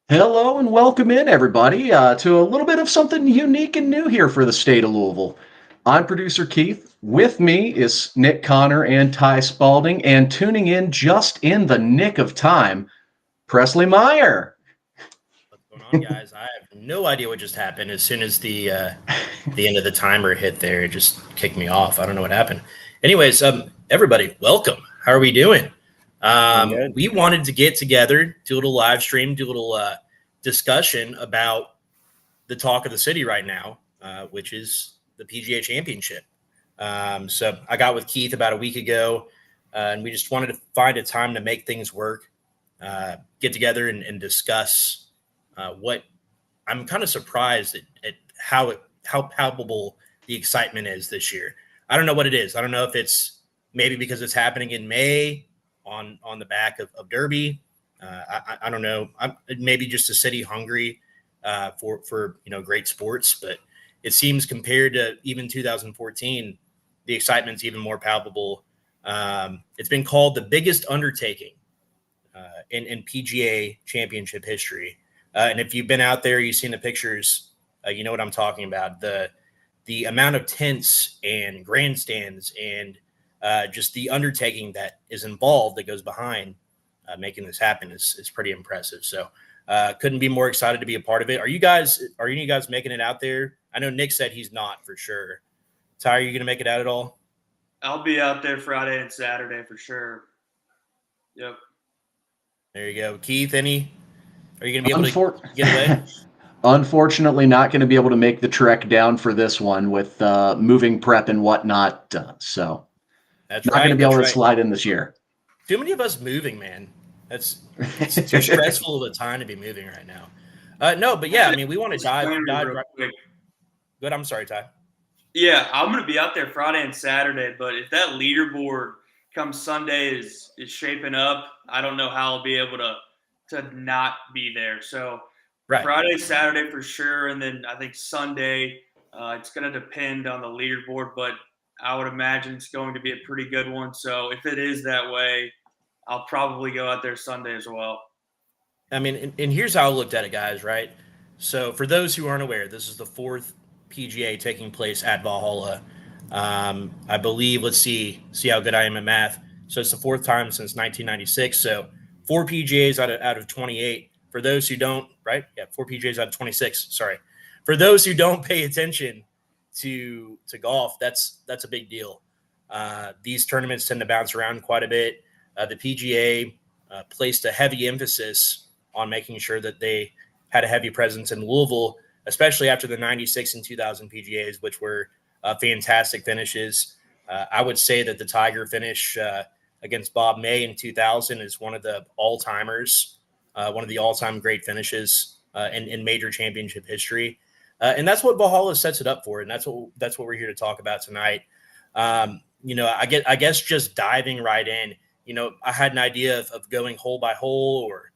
Hello and welcome in, everybody, to a little bit of something unique and new here for the state of Louisville. I'm producer Keith. With me is Nick Connor and Ty Spalding, and tuning in just in the nick of time, Presley Meyer. What's going on, guys? I have no idea what just happened. As soon as the end of the timer hit there, it just kicked me off. I don't know what happened. Anyways, everybody, welcome. How are we doing? Doing good. We wanted to get together, do a little live stream, do a little discussion about the talk of the city right now, which is the PGA Championship. So I got with Keith about a week ago, and we just wanted to find a time to make things work, get together and discuss what I'm kind of surprised at how palpable the excitement is this year. I don't know what it is. I don't know if it's maybe because it's happening in May on the back of Derby. I don't know. Maybe just a city hungry for great sports, but it seems compared to even 2014, the excitement's even more palpable. It's been called the biggest undertaking in PGA Championship history. And if you've been out there, you've seen the pictures, you know what I'm talking about. The amount of tents and grandstands and just the undertaking that is involved that goes behind making this happen is pretty impressive. So couldn't be more excited to be a part of it. Are any of you guys making it out there? I know Nick said he's not for sure. Ty, are you going to make it out at all? I'll be out there Friday and Saturday for sure. Yep. There you go. Keith, are you going to be able to get away? Unfortunately, not going to be able to make the trek down for this one with moving prep and whatnot. So That's not right. going to be able to slide in this year. Too many of us moving, man. It's too stressful of a time to be moving right now. No, but yeah, I mean, we want to dive real right. quick. Good. I'm sorry, Ty. Yeah, I'm gonna be out there Friday and Saturday, but if that leaderboard come Sunday is shaping up, I don't know how I'll be able to not be there. So Right. Friday, Saturday for sure, and then I think Sunday. It's going to depend on the leaderboard, but I would imagine it's going to be a pretty good one. So if it is that way, I'll probably go out there Sunday as well. I mean, and here's how I looked at it, guys, right? So for those who aren't aware, this is the fourth PGA taking place at Valhalla. I believe, let's see how good I am at math. So it's the fourth time since 1996. So 4 PGAs out of 28. For those who don't, right? Yeah, 4 PGAs out of 26. Sorry. For those who don't pay attention to golf, that's a big deal. These tournaments tend to bounce around quite a bit. The PGA placed a heavy emphasis on making sure that they had a heavy presence in Louisville, especially after the 96 and 2000 PGAs, which were fantastic finishes. I would say that the Tiger finish against Bob May in 2000 is one of the all-timers, one of the all-time great finishes in major championship history. And that's what Valhalla sets it up for, and that's what we're here to talk about tonight. I guess just diving right in, I had an idea of going hole by hole or,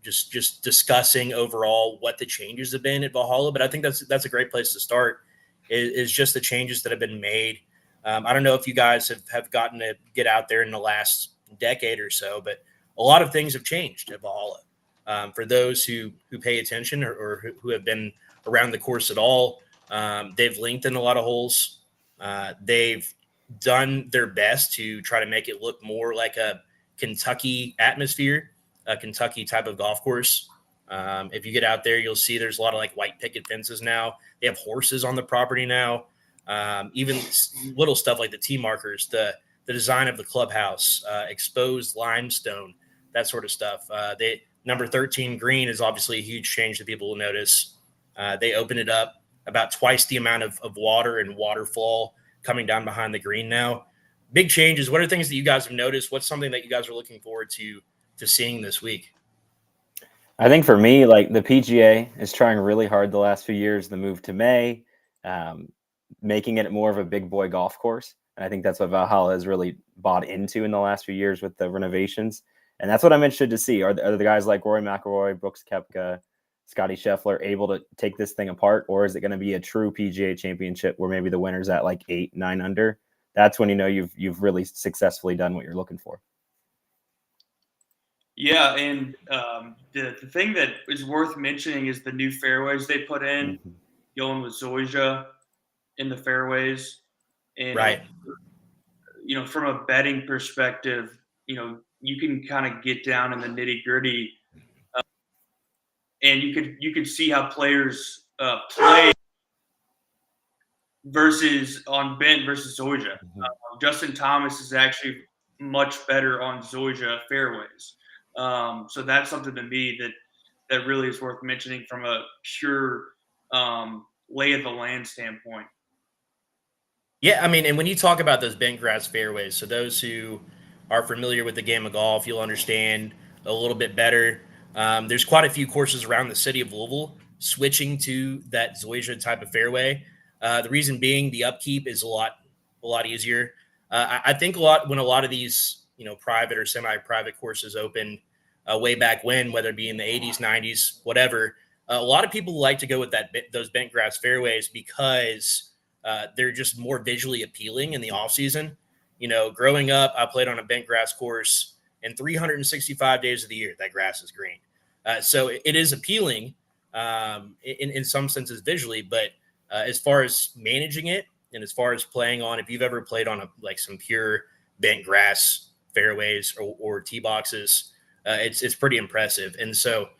just discussing overall what the changes have been at Valhalla. But I think that's a great place to start is just the changes that have been made. I don't know if you guys have gotten to get out there in the last decade or so, but a lot of things have changed at Valhalla. For those who pay attention or who have been around the course at all, they've lengthened a lot of holes. They've done their best to try to make it look more like a Kentucky atmosphere, a Kentucky type of golf course. If you get out there, you'll see there's a lot of like white picket fences now. They have horses on the property now. Even little stuff like the tee markers, the design of the clubhouse, exposed limestone, that sort of stuff. Number 13 green is obviously a huge change that people will notice. They open it up about twice the amount of water and waterfall coming down behind the green now. Big changes. What are things that you guys have noticed? What's something that you guys are looking forward to seeing this week? I think for me, like the PGA is trying really hard the last few years, the move to May, making it more of a big boy golf course. And I think that's what Valhalla has really bought into in the last few years with the renovations. And that's what I'm interested to see. Are the guys like Rory McIlroy, Brooks Koepka, Scotty Scheffler able to take this thing apart? Or is it going to be a true PGA championship where maybe the winner's at like 8, 9 under? That's when you've really successfully done what you're looking for. Yeah, and the thing that is worth mentioning is the new fairways they put in, Mhm. going with Zoysia in the fairways. And Right. from a betting perspective, you can kind of get down in the nitty gritty, and you could see how players play versus on bent versus Zoysia. Mhm. Justin Thomas is actually much better on Zoysia fairways. So that's something to me that really is worth mentioning from a pure lay of the land standpoint. Yeah, I mean, and when you talk about those bent grass fairways, so those who are familiar with the game of golf, you'll understand a little bit better. There's quite a few courses around the city of Louisville switching to that Zoysia type of fairway. The reason being, the upkeep is a lot easier. I think when a lot of these private or semi-private courses opened way back when, whether it be in the 80s, 90s, whatever, a lot of people like to go with those bent grass fairways because they're just more visually appealing in the off season. Growing up, I played on a bent grass course, and 365 days of the year, that grass is green. So it is appealing in some senses visually, but as far as managing it and as far as playing on, if you've ever played on some pure bent grass fairways or tee boxes, it's pretty impressive. And so,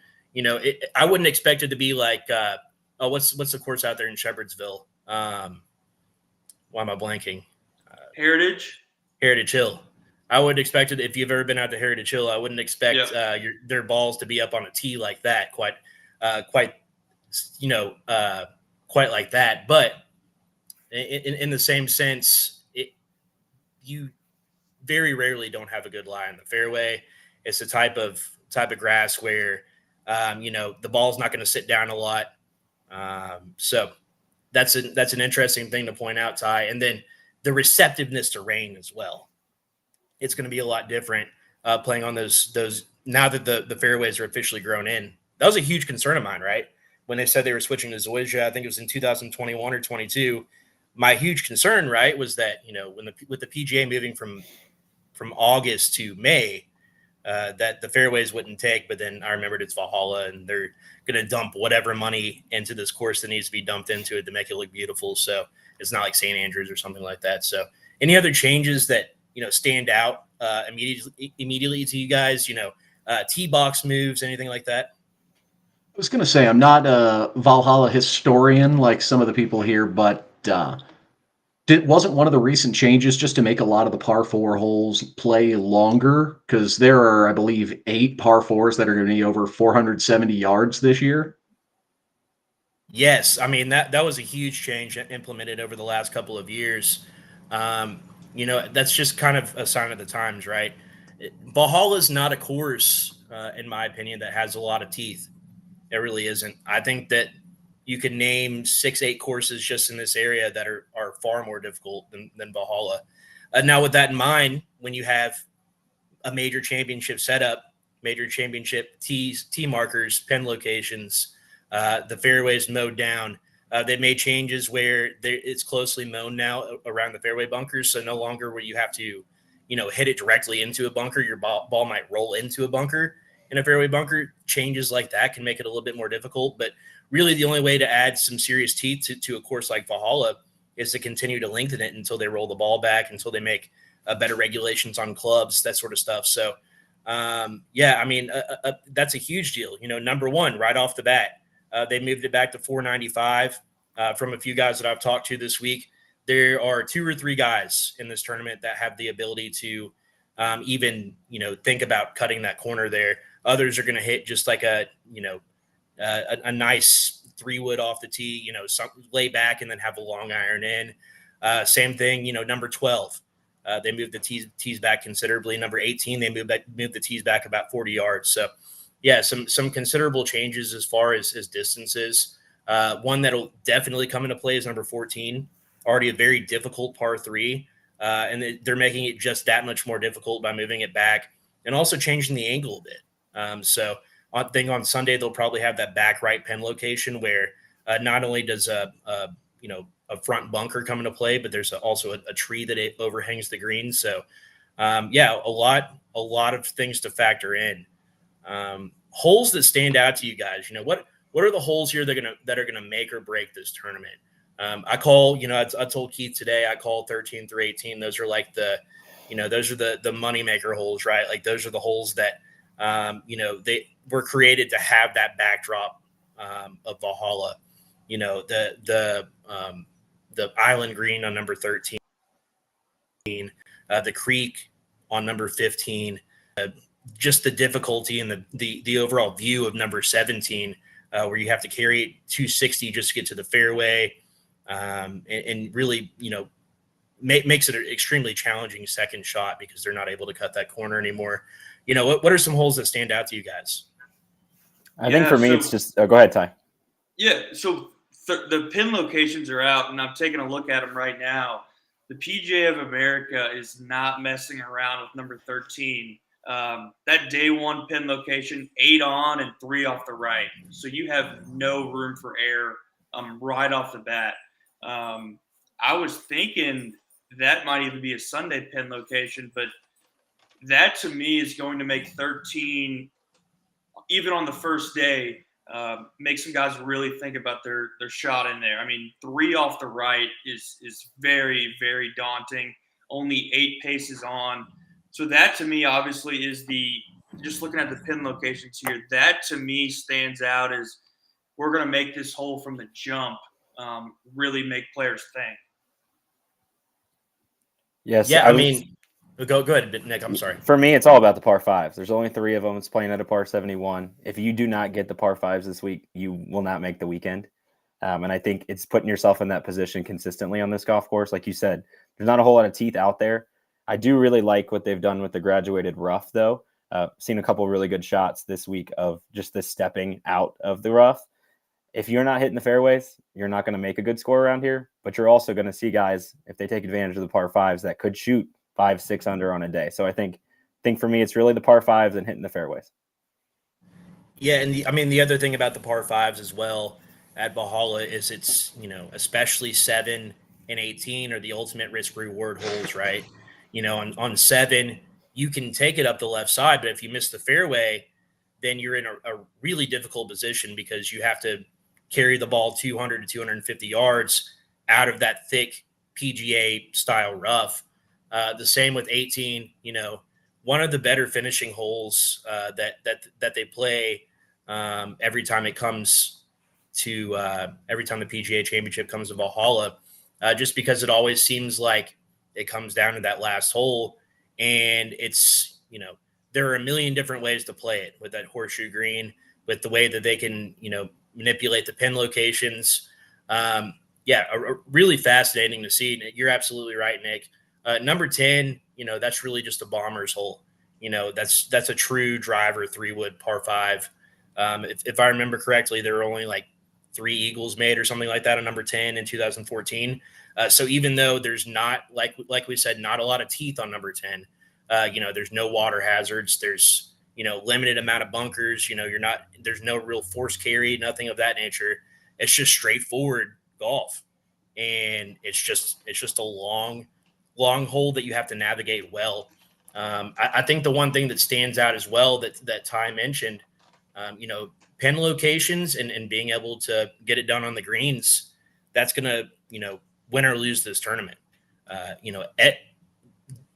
I wouldn't expect it to be like, oh, what's the course out there in Shepherdsville? Why am I blanking? Heritage. Heritage Hill. I would expect it if you've ever been out to Heritage Hill. I wouldn't expect Yep. Their balls to be up on a tee like that, quite, you know, uh, quite like that. But in the same sense, you very rarely don't have a good lie in the fairway. It's the type of grass where the ball's not going to sit down a lot. So that's an interesting thing to point out, Ty. And then the receptiveness to rain as well. It's going to be a lot different playing on those now that the fairways are officially grown in. That was a huge concern of mine, right? When they said they were switching to Zoysia, I think it was in 2021 or 22. My huge concern, right, was that with the PGA moving from August to May, that the fairways wouldn't take. But then I remembered it's Valhalla, and they're going to dump whatever money into this course that needs to be dumped into it to make it look beautiful. So it's not like St. Andrews or something like that. So any other changes that stand out immediately to you guys? Tee box moves, anything like that? I was going to say, I'm not a Valhalla historian like some of the people here, but wasn't one of the recent changes just to make a lot of the par four holes play longer? Because there are, I believe, 8 par fours that are going to be over 470 yards this year. Yes, I mean that was a huge change implemented over the last couple of years. That's just kind of a sign of the times, right? Valhalla is not a course, in my opinion, that has a lot of teeth. It really isn't. I think that you could name 6, 8 courses just in this area that are far more difficult than Valhalla. Now, with that in mind, when you have a major championship setup, major championship tee markers, pin locations, the fairways mowed down. They made changes where it's closely mown now around the fairway bunkers, so no longer where you have to, hit it directly into a bunker. Your ball might roll into a bunker in a fairway bunker. Changes like that can make it a little bit more difficult, but really the only way to add some serious teeth to a course like Valhalla is to continue to lengthen it until they roll the ball back, until they make better regulations on clubs, that sort of stuff. So, I mean, that's a huge deal. Number one, right off the bat, they moved it back to 495. From a few guys that I've talked to this week, there are 2 or 3 guys in this tournament that have the ability to even think about cutting that corner there. Others are going to hit just like a nice 3-wood off the tee, lay back and then have a long iron in. Same thing, number 12. They moved the tees back considerably. Number 18, they moved the tees back about 40 yards. So, yeah, some considerable changes as far as distances. One that'll definitely come into play is number 14, already a very difficult par 3. And they're making it just that much more difficult by moving it back and also changing the angle a bit. So I think on Sunday, they'll probably have that back right pin location where not only does a front bunker come into play, but there's also a tree that it overhangs the green. So, a lot of things to factor in. Holes that stand out to you guys. What are the holes here that are gonna make or break this tournament? I call, I told Keith today, I call 13 through 18. Those are like those are the moneymaker holes, right? Like those are the holes that, they were created to have that backdrop of Valhalla. The island green on number 13, the creek on number 15, just the difficulty and the overall view of number 17, where you have to carry it 260 just to get to the fairway, and really, makes it an extremely challenging second shot because they're not able to cut that corner anymore. What are some holes that stand out to you guys? I think for me, it's just go ahead, Ty. Yeah, so the pin locations are out, and I'm taking a look at them right now. The PGA of America is not messing around with number 13. That day one pin location, 8 on and 3 off the right. So you have no room for error right off the bat. I was thinking that might even be a Sunday pin location, but that to me is going to make 13, even on the first day, make some guys really think about their shot in there. I mean, 3 off the right is very, very daunting. Only 8 paces on. So that to me obviously is just looking at the pin locations here, that to me stands out as we're going to make this hole from the jump really make players think. Yes. Yeah, go ahead, Nick. I'm sorry. For me, it's all about the par fives. There's only 3 of them. It's playing at a par 71. If you do not get the par fives this week, you will not make the weekend. And I think it's putting yourself in that position consistently on this golf course. Like you said, there's not a whole lot of teeth out there. I do really like what they've done with the graduated rough, though. Seen a couple of really good shots this week of just the stepping out of the rough. If you're not hitting the fairways, you're not going to make a good score around here. But you're also going to see guys, if they take advantage of the par fives, that could shoot 5-6 under on a day. So I think for me, it's really the par fives and hitting the fairways. Yeah, and the other thing about the par fives as well at Valhalla is it's, especially 7 and 18 are the ultimate risk reward holes, right? On 7, you can take it up the left side, but if you miss the fairway, then you're in a really difficult position because you have to carry the ball 200 to 250 yards out of that thick PGA style rough. The same with 18, one of the better finishing holes that they play every time the PGA Championship comes to Valhalla, just because it always seems like it comes down to that last hole, and it's, there are a million different ways to play it with that horseshoe green, with the way that they can, manipulate the pin locations. Really fascinating to see. You're absolutely right, Nick. Number 10, that's really just a bomber's hole. That's a true driver 3-wood par 5. If I remember correctly, there were only like 3 eagles made or something like that on number 10 in 2014. So even though there's not, like we said, not a lot of teeth on number 10, there's no water hazards. There's, limited amount of bunkers. There's no real force carry, nothing of that nature. It's just straightforward golf, and it's just a long hole that you have to navigate well. I think the one thing that stands out as well that Ty mentioned, pin locations and being able to get it done on the greens, that's going to, win or lose this tournament.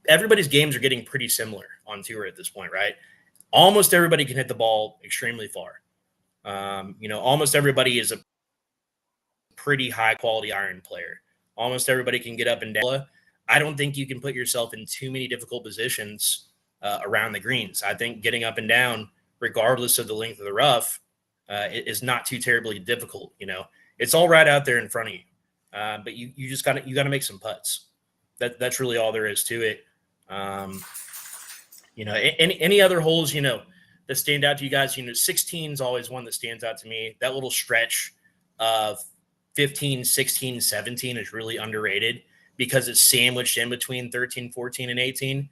Everybody's games are getting pretty similar on tour at this point, right? Almost everybody can hit the ball extremely far. Almost everybody is a pretty high quality iron player. Almost everybody can get up and down. I don't think you can put yourself in too many difficult positions around the greens. I think getting up and down, regardless of the length of the rough, is not too terribly difficult. It's all right out there in front of you, but you just got to make some putts. That's really all there is to it. Any other holes that stand out to you guys? 16 is always one that stands out to me. That little stretch of 15, 16, 17 is really underrated because it's sandwiched in between 13, 14, and 18.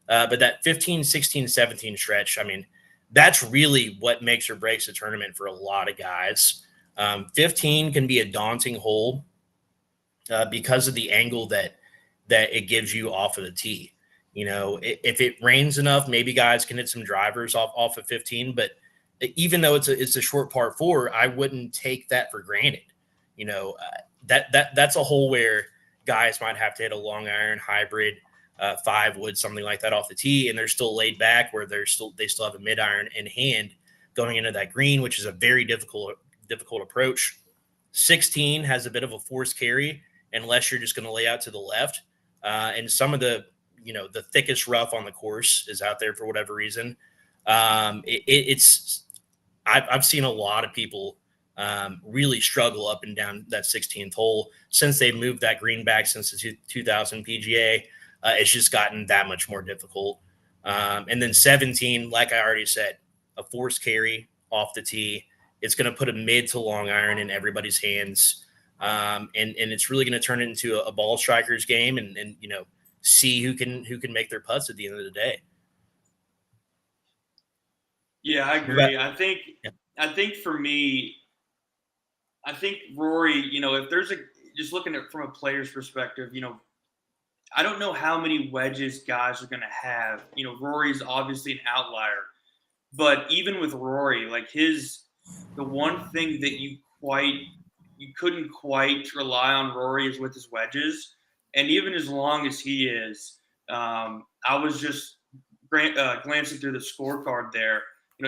But that 15, 16, 17 stretch, that's really what makes or breaks a tournament for a lot of guys. 15 can be a daunting hole because of the angle that it gives you off of the tee. If it rains enough, maybe guys can hit some drivers off of 15. But even though it's a short par 4, I wouldn't take that for granted. That's a hole where guys might have to hit a long iron hybrid, 5 wood, something like that off the tee, and they're still laid back where they still have a mid iron in hand going into that green, which is a very difficult approach. 16 has a bit of a forced carry unless you're just going to lay out to the left. And some of the thickest rough on the course is out there for whatever reason. I've seen a lot of people really struggle up and down that 16th hole since they've moved that green back since the 2000 PGA. It's just gotten that much more difficult. And then 17, like I already said, a forced carry off the tee. It's going to put a mid to long iron in everybody's hands. And it's really going to turn it into a ball striker's game and see who can make their putts at the end of the day. Yeah, I agree. I think for me, I think Rory, if there's just looking at from a player's perspective, I don't know how many wedges guys are going to have. Rory's obviously an outlier, but even with Rory, like the one thing that you couldn't quite rely on Rory is with his wedges. And even as long as he is, I was just glancing through the scorecard there.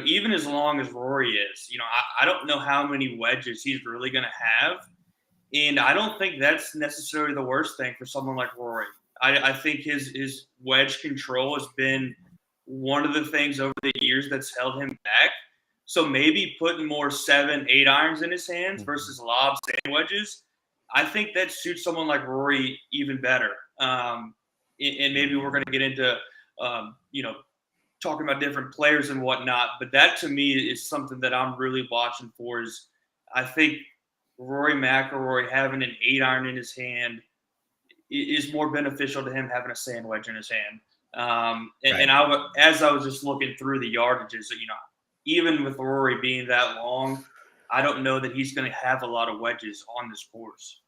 Even as long as Rory is, I don't know how many wedges he's really going to have. And I don't think that's necessarily the worst thing for someone like Rory. I think his wedge control has been one of the things over the years that's held him back. So maybe putting more 7, 8 irons in his hands versus lobs and wedges, I think that suits someone like Rory even better. And maybe we're going to get into, talking about different players and whatnot. But that to me is something that I'm really watching for. Is I think Rory McIlroy having an 8 iron in his hand is more beneficial to him having a sand wedge in his hand. And as I was just looking through the yardages, even with Rory being that long, I don't know that he's going to have a lot of wedges on this course.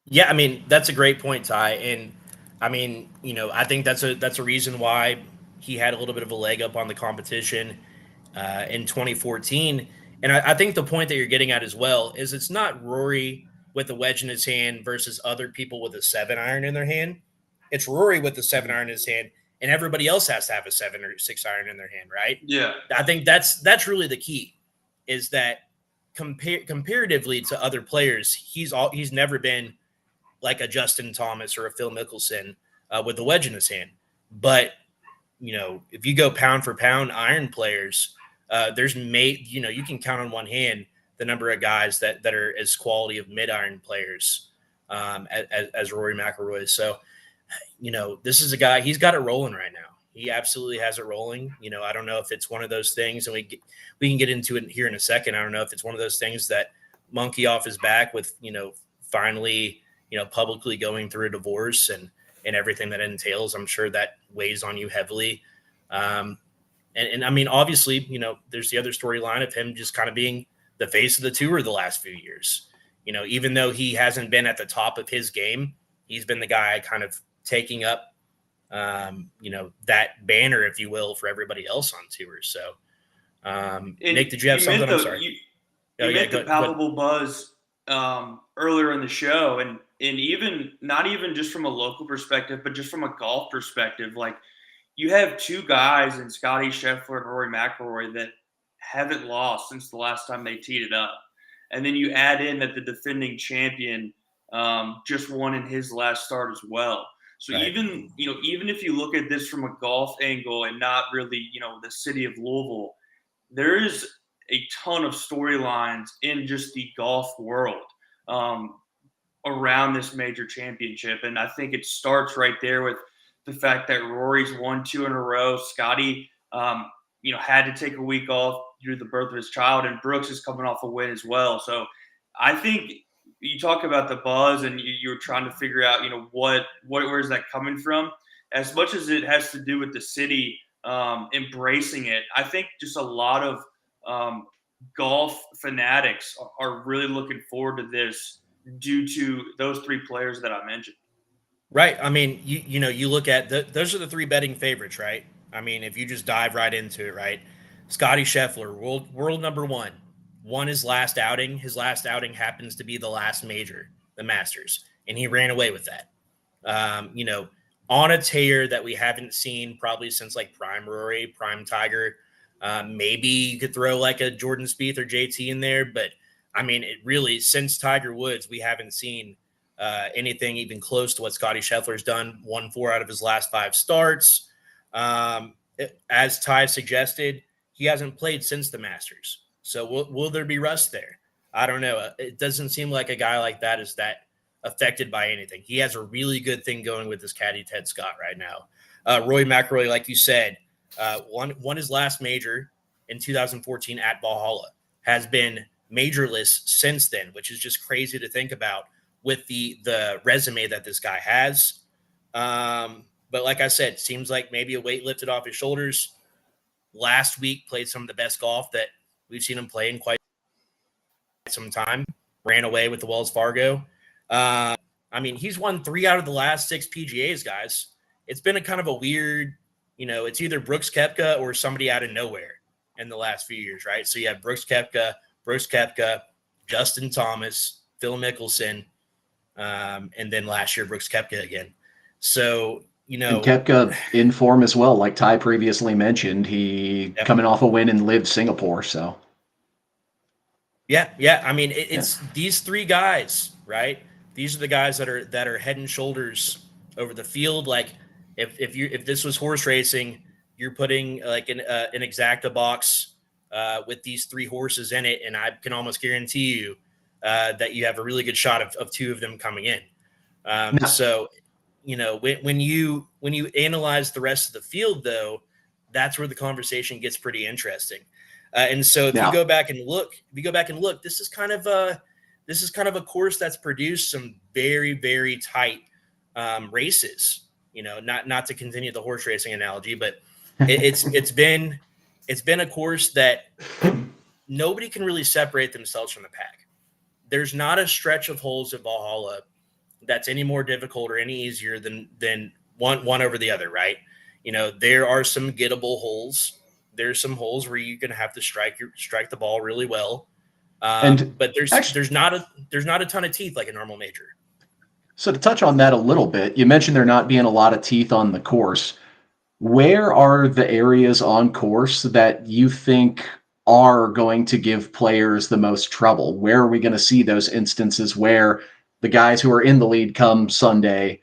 Yeah, I mean, that's a great point, Ty. And I mean, I think that's a reason why he had a little bit of a leg up on the competition in 2014. And I think the point that you're getting at as well is it's not Rory with a wedge in his hand versus other people with a 7 iron in their hand. It's Rory with the 7 iron in his hand, and everybody else has to have a 7 or 6 iron in their hand, right? Yeah. I think that's really the key, is that comparatively to other players, he's never been like a Justin Thomas or a Phil Mickelson with a wedge in his hand. But, if you go pound for pound iron players, you can count on one hand the number of guys that are as quality of mid iron players as Rory McIlroy. So, this is a guy, he's got it rolling right now. He absolutely has it rolling. I don't know if it's one of those things, and we can get into it here in a second. I don't know if it's one of those things that monkey off his back with, finally, publicly going through a divorce and everything that entails. I'm sure that weighs on you heavily. And I mean, obviously, there's the other storyline of him just kind of being the face of the tour the last few years. Even though he hasn't been at the top of his game, he's been the guy kind of taking up, that banner, if you will, for everybody else on tour. So, Nick, did you have something? I'm sorry. You meant the palpable buzz earlier in the show, and even not even just from a local perspective, but just from a golf perspective. Like, you have 2 guys in Scotty Scheffler and Rory McIlroy that haven't lost since the last time they teed it up. And then you add in that the defending champion just won in his last start as well. So right. even if you look at this from a golf angle and not really, the city of Louisville, there is a ton of storylines in just the golf world around this major championship. And I think it starts right there with the fact that Rory's won 2 in a row. Scotty, had to take a week off due to the birth of his child, and Brooks is coming off a win as well. So I think you talk about the buzz, and you're trying to figure out, where is that coming from? As much as it has to do with the city embracing it, I think just a lot of golf fanatics are really looking forward to this due to those 3 players that I mentioned. Right. I mean, you look at those are the three betting favorites, right? I mean, if you just dive right into it, right? Scotty Scheffler, world number one, won his last outing. His last outing happens to be the last major, the Masters, and he ran away with that. On a tear that we haven't seen probably since like prime Rory, prime Tiger. Maybe you could throw like a Jordan Spieth or JT in there, but I mean, it really since Tiger Woods, we haven't seen anything even close to what Scotty Scheffler's done. Won 4 out of his last 5 starts. As Ty suggested, he hasn't played since the Masters. So will there be rust there? I don't know. It doesn't seem like a guy like that is that affected by anything. He has a really good thing going with his caddy Ted Scott right now. Roy McIlroy, like you said, won his last major in 2014 at Valhalla. Has been majorless since then, which is just crazy to think about with the resume that this guy has. But like I said, seems like maybe a weight lifted off his shoulders. Last week played some of the best golf that we've seen him play in quite some time. Ran away with the Wells Fargo. I mean, he's won 3 out of the last 6 PGAs, guys. It's been a kind of a weird, it's either Brooks Koepka or somebody out of nowhere in the last few years, right? So you have Brooks Koepka, Justin Thomas, Phil Mickelson, and then last year Brooks Koepka again. So, and Koepka in form as well, like Ty previously mentioned. He coming off a win in Live Singapore, so. Yeah. I mean, it's these 3 guys, right? These are the guys that are head and shoulders over the field. Like if this was horse racing, you're putting like an exacta box with these 3 horses in it, and I can almost guarantee you that you have a really good shot of 2 of them coming in. So, when you analyze the rest of the field, though, that's where the conversation gets pretty interesting. And so if you go back and look, this is kind of a course that's produced some very, very tight races. Not to continue the horse racing analogy, but it's been a course that nobody can really separate themselves from the pack. There's not a stretch of holes at Valhalla that's any more difficult or any easier than one over the other, right? There are some gettable holes. There's some holes where you're going to have to strike the ball really well. But there's not a ton of teeth like a normal major. So to touch on that a little bit, you mentioned there not being a lot of teeth on the course. Where are the areas on course that you think are going to give players the most trouble? Where are we going to see those instances where the guys who are in the lead come Sunday,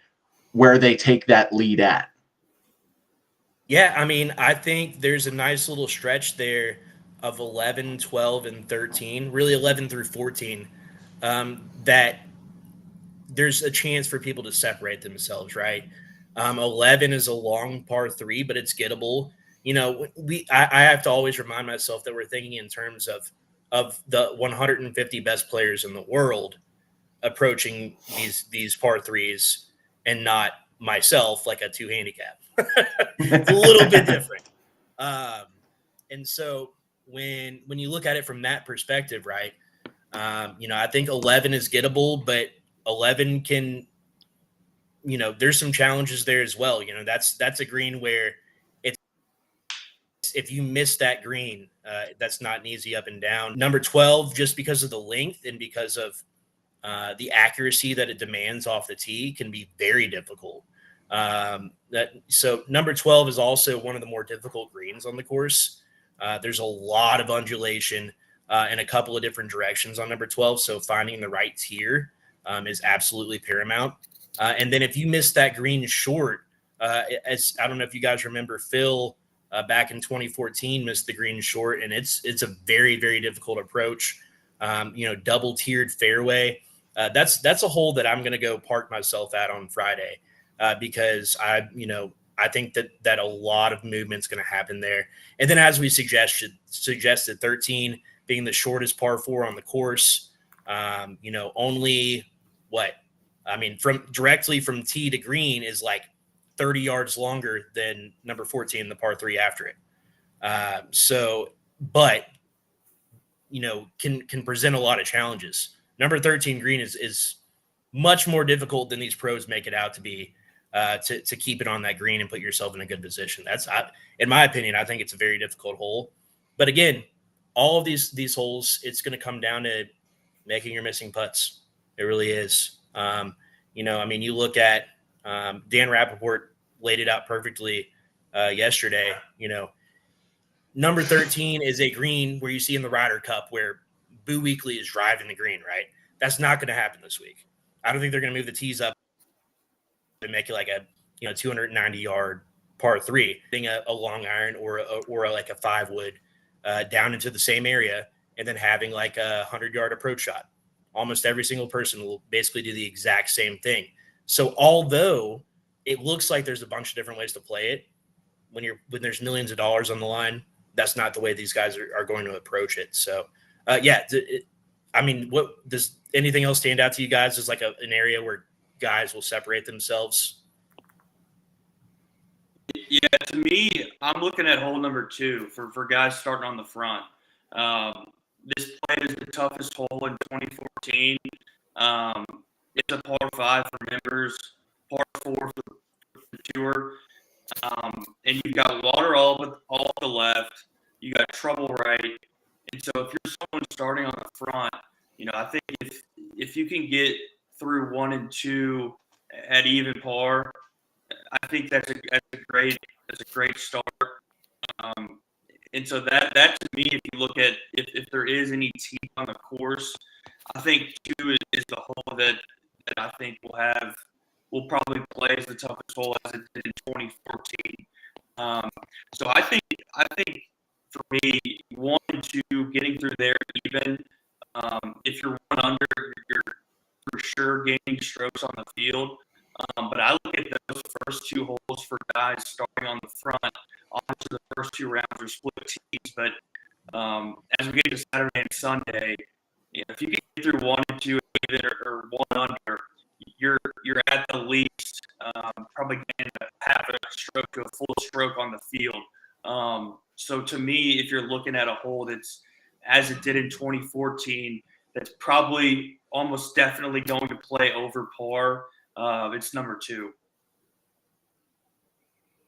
where they take that lead at? Yeah, I mean, I think there's a nice little stretch there of 11, 12, and 13, really 11 through 14, that there's a chance for people to separate themselves, right? 11 is a long par 3, but it's gettable. I have to always remind myself that we're thinking in terms of the 150 best players in the world approaching these par 3s and not myself like a 2 handicap. It's a little bit different. And so when you look at it from that perspective, right, I think 11 is gettable, but 11 can, there's some challenges there as well. That's a green where if you miss that green, that's not an easy up and down. Number 12, just because of the length and because of the accuracy that it demands off the tee, can be very difficult. So number 12 is also one of the more difficult greens on the course. There's a lot of undulation in a couple of different directions on number 12. So finding the right tier is absolutely paramount. And then if you miss that green short, as I don't know if you guys remember, Phil back in 2014 missed the green short, and it's a very, very difficult approach. Double tiered fairway. That's a hole that I'm going to go park myself at on Friday. Because I think that a lot of movement's going to happen there. And then as we suggested 13 being the shortest par 4 on the course, only from directly from tee to green is like 30 yards longer than number 14, the par 3 after it. But can present a lot of challenges. Number 13 green is much more difficult than these pros make it out to be. to keep it on that green and put yourself in a good position. In my opinion, I think it's a very difficult hole. But again, all of these holes, it's going to come down to making your missing putts. It really is. You look at Dan Rappaport laid it out perfectly yesterday. Number 13 is a green where you see in the Ryder Cup where Boo Weekley is driving the green, right? That's not going to happen this week. I don't think they're going to move the tees up and make it like a 290-yard par 3, being a long iron or like a 5-wood down into the same area and then having like a 100-yard approach shot. Almost every single person will basically do the exact same thing. So although it looks like there's a bunch of different ways to play it, when there's millions of dollars on the line, that's not the way these guys are going to approach it. So, what does anything else stand out to you guys as like an area where guys will separate themselves? Yeah, to me, I'm looking at hole number 2 for guys starting on the front. This play is the toughest hole in 2014. It's a par 5 for members, par 4 for the tour. And you've got water all to the left. You got trouble right. And so if you're someone starting on the front, I think if you can get through 1 and 2 at even par, I think that's a great start. And so that to me, if you look at if there is any teeth on the course, I think 2 is the hole that I think will probably play as the toughest hole as it did in 2014. So I think for me, 1 and 2 getting through there even. If you're 1 under, you're for sure gaining strokes on the field. But I look at those first 2 holes for guys starting on the front. Obviously, the first 2 rounds are split tees, but as we get to Saturday and Sunday, if you can get through 1 and 2 or 1 under, you're at the least probably getting half a stroke to a full stroke on the field. So to me, if you're looking at a hole that's as it did in 2014, that's probably almost definitely going to play over par. It's number 2.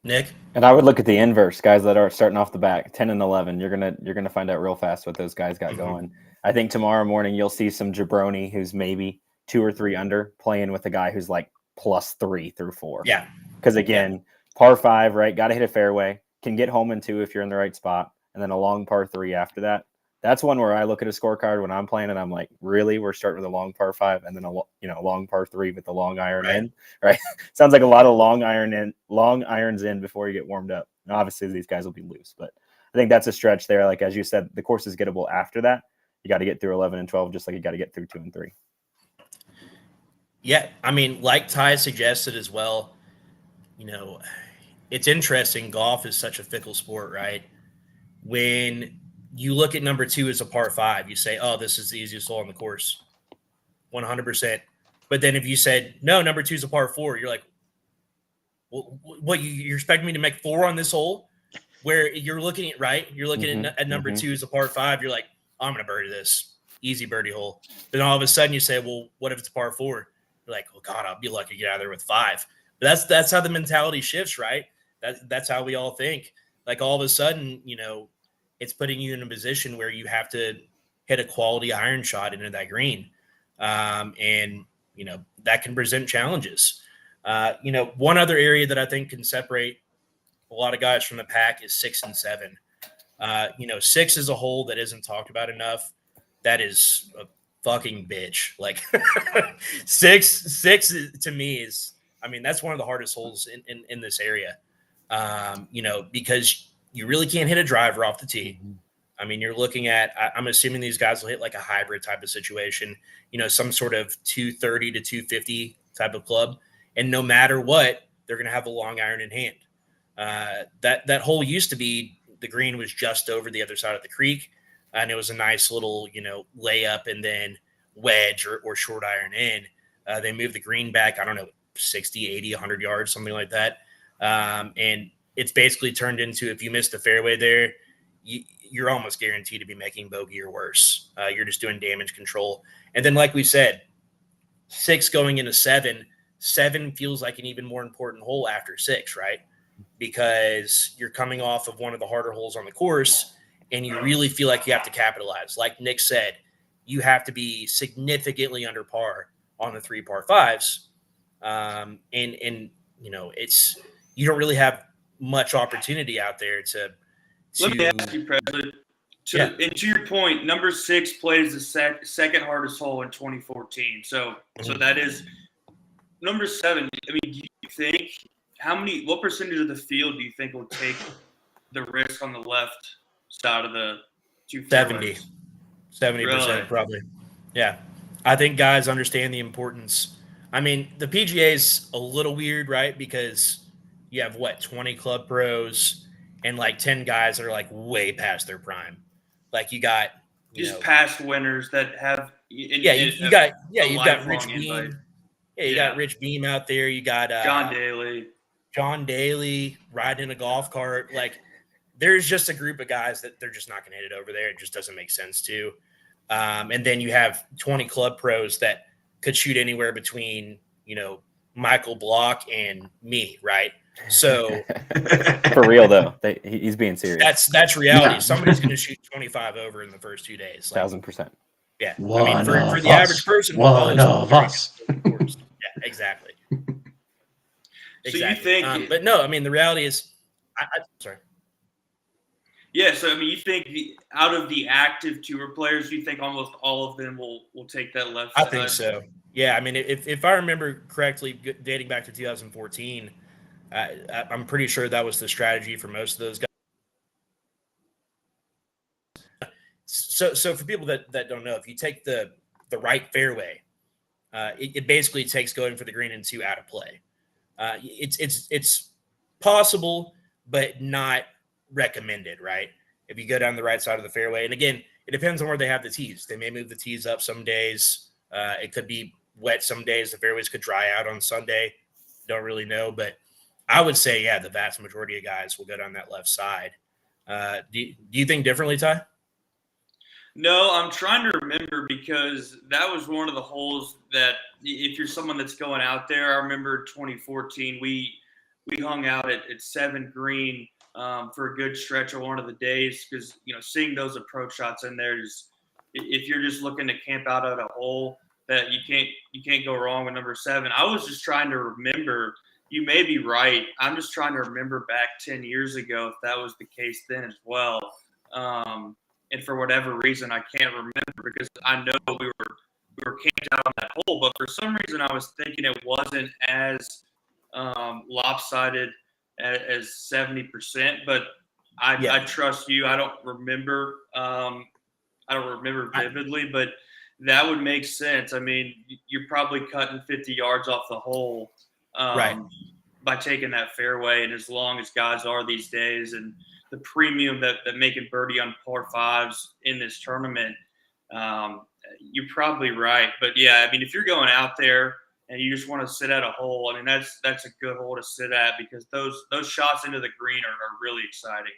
Nick? And I would look at the inverse, guys that are starting off the back, 10 and 11. You're gonna find out real fast what those guys got going. I think tomorrow morning you'll see some jabroni who's maybe 2 or 3 under playing with a guy who's like +3 through 4. Yeah. Because again, par 5, right? Got to hit a fairway. Can get home in 2 if you're in the right spot, and then a long par 3 after that. That's one where I look at a scorecard when I'm playing and I'm like, really? We're starting with a long par 5 and then a long par 3 with the long iron in, right? Sounds like a lot of long irons in before you get warmed up. Now, obviously, these guys will be loose, but I think that's a stretch there. Like, as you said, the course is gettable after that. You got to get through 11 and 12, just like you got to get through 2 and 3. Yeah, I mean, like Ty suggested as well, it's interesting. Golf is such a fickle sport, right? When you look at number 2 as a par 5, you say, oh, this is the easiest hole on the course. 100%. But then if you said, no, number 2 is a par 4, you're like, well, what, you're expecting me to make 4 on this hole? Where you're looking at, right? You're looking at number 2 as a par 5. You're like, I'm going to birdie this. Easy birdie hole. Then all of a sudden you say, well, what if it's a par 4? You're like, well, God, I'll be lucky to get out of there with 5. But that's how the mentality shifts, right? That's how we all think. Like all of a sudden, it's putting you in a position where you have to hit a quality iron shot into that green. And that can present challenges. One other area that I think can separate a lot of guys from the pack is 6 and 7. 6 is a hole that isn't talked about enough. That is a fucking bitch. Like 6 to me is, that's one of the hardest holes in this area. Because you really can't hit a driver off the tee. You're looking at, I'm assuming these guys will hit like a hybrid type of situation, some sort of 230 to 250 type of club. And no matter what, they're going to have a long iron in hand. That hole used to be, the green was just over the other side of the creek. And it was a nice little, layup and then wedge or short iron in. They moved the green back, 60, 80, 100 yards, something like that. And it's basically turned into, if you miss the fairway there, you're almost guaranteed to be making bogey or worse. You're just doing damage control. And then, like we said, 6 going into 7 7 feels like an even more important hole after 6, right? Because you're coming off of one of the harder holes on the course and you really feel like you have to capitalize. Like Nick said, you have to be significantly under par on the 3 par 5s. And it's, you don't really have much opportunity out there to Let me ask you, Presley. And to your point, number 6 plays the second hardest hole in 2014. So that is number 7. I mean, do you think what percentage of the field do you think will take the risk on the left side of the 2 fairways? 70% Really? probably. Yeah. I think guys understand the importance. I mean, the PGA is a little weird, right? Because you have 20 club pros and like 10 guys that are like way past their prime. Like you got past winners that have you've got Rich invite. Beam. Yeah, you got Rich Beam out there. You got John Daly riding a golf cart. Like there's just a group of guys that they're just not going to hit it over there. It just doesn't make sense to. And then you have 20 club pros that could shoot anywhere between, Michael Block and me, right? So for real though, he's being serious. That's reality. Yeah. Somebody's going to shoot 25 over in the first 2 days. 1,000%. Yeah. For the average person, one of us. Yeah, exactly. So you think, but no, I mean, the reality is, sorry. Yeah, so I mean, you think out of the active tour players, you think almost all of them will take that left side? I think so. Yeah, I mean, if I remember correctly, dating back to 2014, I'm pretty sure that was the strategy for most of those guys. So for people that don't know, if you take the right fairway, it basically takes going for the green and 2 out of play. It's possible, but not recommended, right? If you go down the right side of the fairway. And again, it depends on where they have the tees. They may move the tees up some days. It could be wet some days. The fairways could dry out on Sunday. Don't really know. But I would say, yeah, the vast majority of guys will go down that left side. Do you think differently, Ty? No, I'm trying to remember because that was one of the holes that if you're someone that's going out there, I remember 2014, we hung out at 7 green for a good stretch of one of the days because, seeing those approach shots in there is, if you're just looking to camp out at a hole, that you can't go wrong with number 7. I was just trying to remember. You may be right. I'm just trying to remember back 10 years ago if that was the case then as well. And for whatever reason, I can't remember because I know we were camped out on that hole. But for some reason, I was thinking it wasn't as lopsided as 70%. But I trust you. I don't remember. Vividly, but that would make sense. I mean, you're probably cutting 50 yards off the hole by taking that fairway. And as long as guys are these days and the premium that making birdie on par 5s in this tournament, you're probably right. But, yeah, I mean, if you're going out there and you just want to sit at a hole, I mean, that's a good hole to sit at because those shots into the green are really exciting.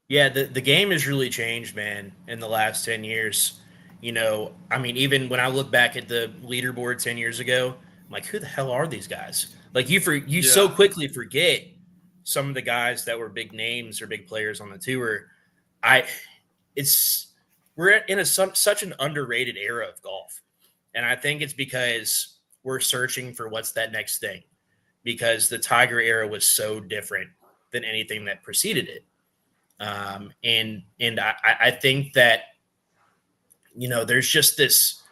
Yeah, the game has really changed, man, in the last 10 years. I mean, even when I look back at the leaderboard 10 years ago, I'm like, who the hell are these guys? Like, you so quickly forget some of the guys that were big names or big players on the tour. We're in such an underrated era of golf. And I think it's because we're searching for what's that next thing, because the Tiger era was so different than anything that preceded it. And I think that, there's just this,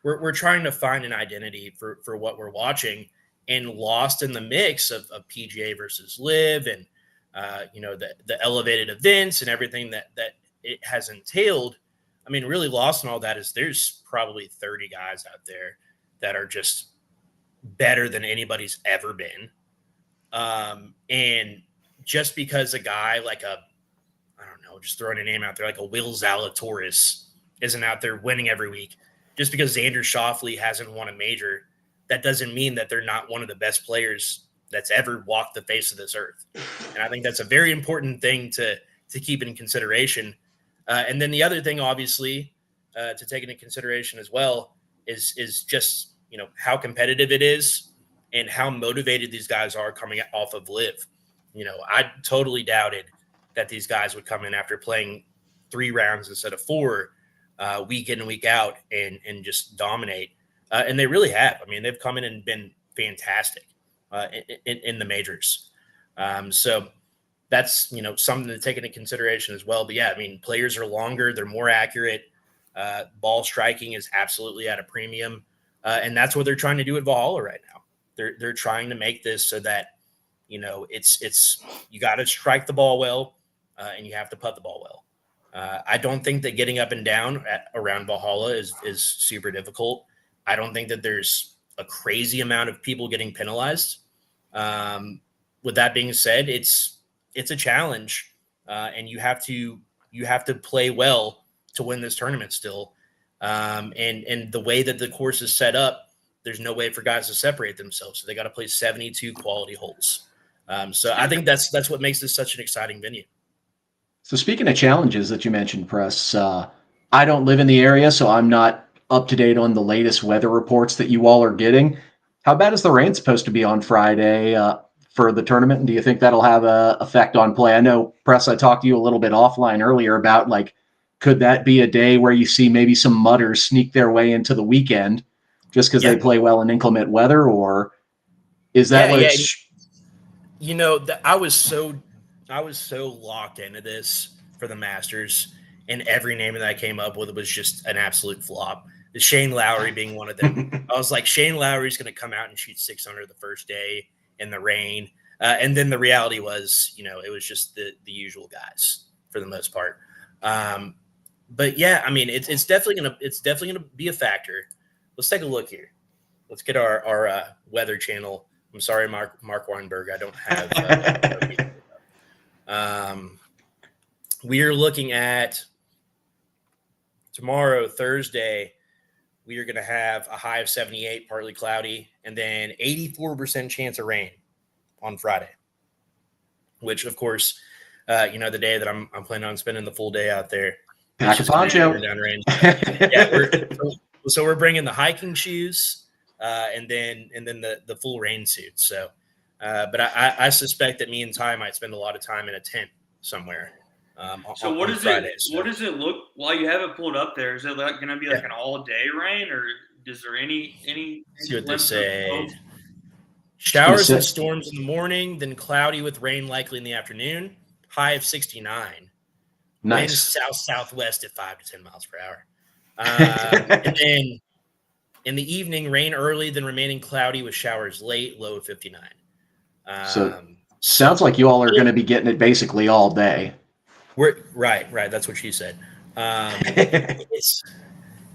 we're trying to find an identity for what we're watching, and lost in the mix of PGA versus Live and, the elevated events and everything that it has entailed. I mean, really lost in all that is there's probably 30 guys out there that are just better than anybody's ever been. And just because a guy like just throwing a name out there, like a Will Zalatoris isn't out there winning every week. Just because Xander Schauffele hasn't won a major, that doesn't mean that they're not one of the best players that's ever walked the face of this earth. And I think that's a very important thing to keep in consideration. And then the other thing, obviously, to take into consideration as well is just, how competitive it is. and how motivated these guys are coming off of Live. I totally doubted that these guys would come in after playing 3 rounds instead of 4 week in and week out and just dominate. And they really have. I mean, they've come in and been fantastic in the majors. So that's, something to take into consideration as well. But yeah, I mean, players are longer, they're more accurate. Ball striking is absolutely at a premium. And that's what they're trying to do at Valhalla right now. They're trying to make this so that, it's you got to strike the ball well, and you have to putt the ball well. I don't think that getting up and down around Valhalla is super difficult. I don't think that there's a crazy amount of people getting penalized. With that being said, it's a challenge, and you have to play well to win this tournament still. And the way that the course is set up, there's no way for guys to separate themselves. So they got to play 72 quality holes. So I think that's what makes this such an exciting venue. So speaking of challenges that you mentioned, Press, I don't live in the area, so I'm not up to date on the latest weather reports that you all are getting. How bad is the rain supposed to be on Friday for the tournament? And do you think that'll have an effect on play? I know, Press, I talked to you a little bit offline earlier about, could that be a day where you see maybe some mutters sneak their way into the weekend just because they play well in inclement weather? Or is that I was so locked into this for the Masters, and every name that I came up with was just an absolute flop. The Shane Lowry being one of them. I was like, Shane Lowry's going to come out and shoot 600 the first day in the rain. And then the reality was, it was just the usual guys for the most part. But yeah, I mean, it's definitely gonna be a factor. Let's take a look here. Let's get our weather channel. I'm sorry, Mark Weinberg, I don't have. We are looking at tomorrow, Thursday. We are going to have a high of 78, partly cloudy, and then 84% chance of rain on Friday. Which, of course, the day that I'm planning on spending the full day out there. Pack a poncho. Down range. Yeah, we're bringing the hiking shoes, and then the full rain suit. So, but I suspect that me and Ty might spend a lot of time in a tent somewhere. So what does it look while you have it pulled up there? Is it going to be like an all day rain, or is there any? See what they say. Showers and storms in the morning, then cloudy with rain likely in the afternoon. High of 69. Nice. Wind southwest at 5 to 10 miles per hour. And then in the evening, rain early, then remaining cloudy with showers late, low of 59. So sounds like you all are going to be getting it basically all day. Right. That's what she said.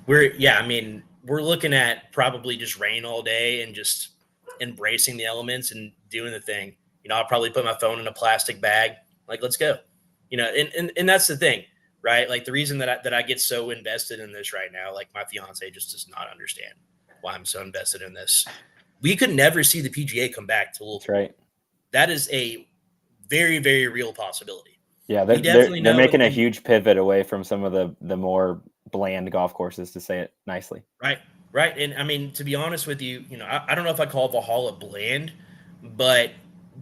We're looking at probably just rain all day and just embracing the elements and doing the thing. I'll probably put my phone in a plastic bag. Let's go. And that's the thing, right? Like the reason that I get so invested in this right now, my fiance just does not understand why I'm so invested in this. We could never see the PGA come back to Louisville. That's right. That is a very, very real possibility. Yeah, they're making a huge pivot away from some of the more bland golf courses, to say it nicely. Right. And I mean, to be honest with you, I don't know if I call Valhalla bland, but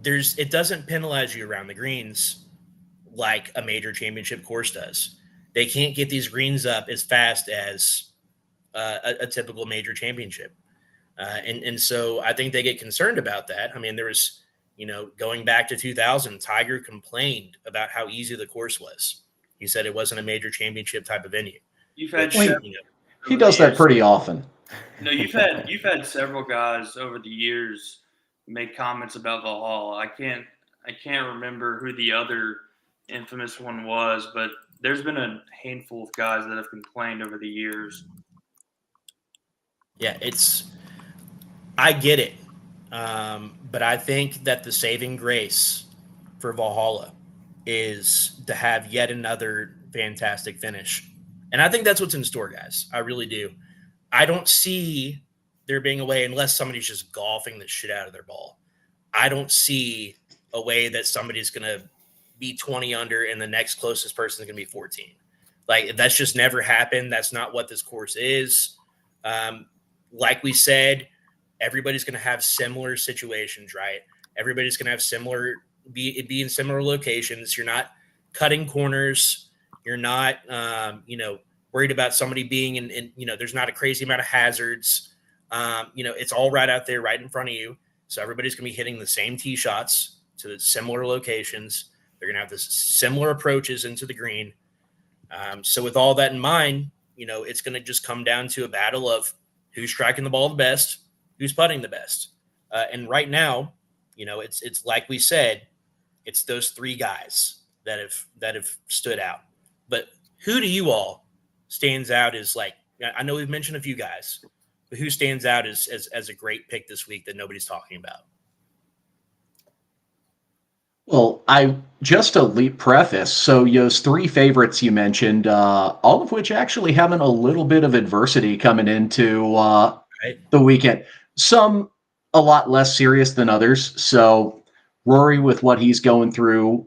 it doesn't penalize you around the greens like a major championship course does. They can't get these greens up as fast as a typical major championship. And so I think they get concerned about that. I mean, there was, going back to 2000, Tiger complained about how easy the course was. He said it wasn't a major championship type of venue. You've had he does that pretty often. No, you've had several guys over the years make comments about Valhalla. I can't remember who the other infamous one was, but there's been a handful of guys that have complained over the years. Yeah, I get it. But I think that the saving grace for Valhalla is to have yet another fantastic finish. And I think that's what's in store, guys. I really do. I don't see there being a way, unless somebody's just golfing the shit out of their ball. I don't see a way that somebody's going to be 20 under and the next closest person is going to be 14. That's just never happened. That's not what this course is. Like we said, everybody's going to have similar situations, right? Everybody's going to have be in similar locations. You're not cutting corners. You're not, worried about somebody being in, there's not a crazy amount of hazards. It's all right out there, right in front of you. So everybody's going to be hitting the same tee shots to the similar locations. They're going to have this similar approaches into the green. So with all that in mind, it's going to just come down to a battle of who's striking the ball the best, who's putting the best. And right now, it's like we said, it's those three guys that have stood out. But who do you all stands out as, like, I know we've mentioned a few guys, but who stands out as a great pick this week that nobody's talking about? Well, just a preface. So those three favorites you mentioned, all of which actually having a little bit of adversity coming into Right. the weekend. Some a lot less serious than others. So Rory, with what he's going through,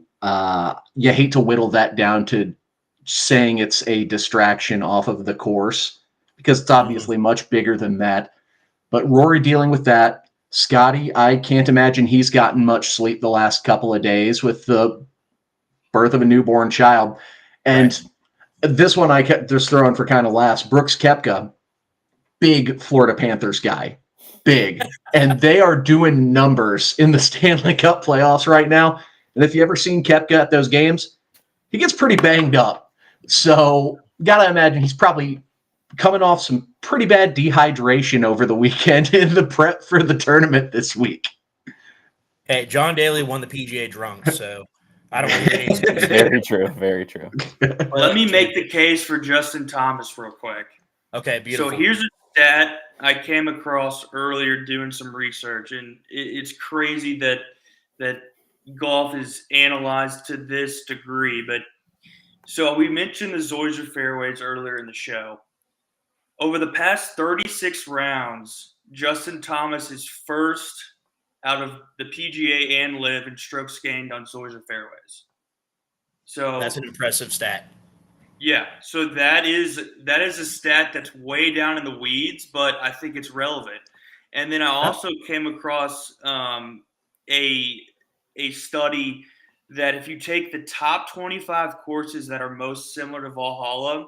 you hate to whittle that down to saying it's a distraction off of the course, because it's obviously much bigger than that. But Rory dealing with that. Scotty, I can't imagine he's gotten much sleep the last couple of days with the birth of a newborn child. And this one I kept just throwing for kind of laughs. Brooks Koepka, big Florida Panthers guy, big. And they are doing numbers in the Stanley Cup playoffs right now. And if you ever seen Koepka at those games, he gets pretty banged up. So got to imagine he's probably coming off some pretty bad dehydration over the weekend in the prep for the tournament this week. Hey, John Daly won the PGA drunk, so I don't want to hear any excuses. Very true. Very true. Let me make the case for Justin Thomas real quick. Okay, beautiful. So here's a stat I came across earlier doing some research, and it's crazy that golf is analyzed to this degree. But so we mentioned the Zoysia fairways earlier in the show. Over the past 36 rounds, Justin Thomas is first out of the PGA and LIV in strokes gained on Zoysia fairways. So that's an impressive stat. Yeah, so that is a stat that's way down in the weeds, but I think it's relevant. And then I also came across a study that if you take the top 25 courses that are most similar to Valhalla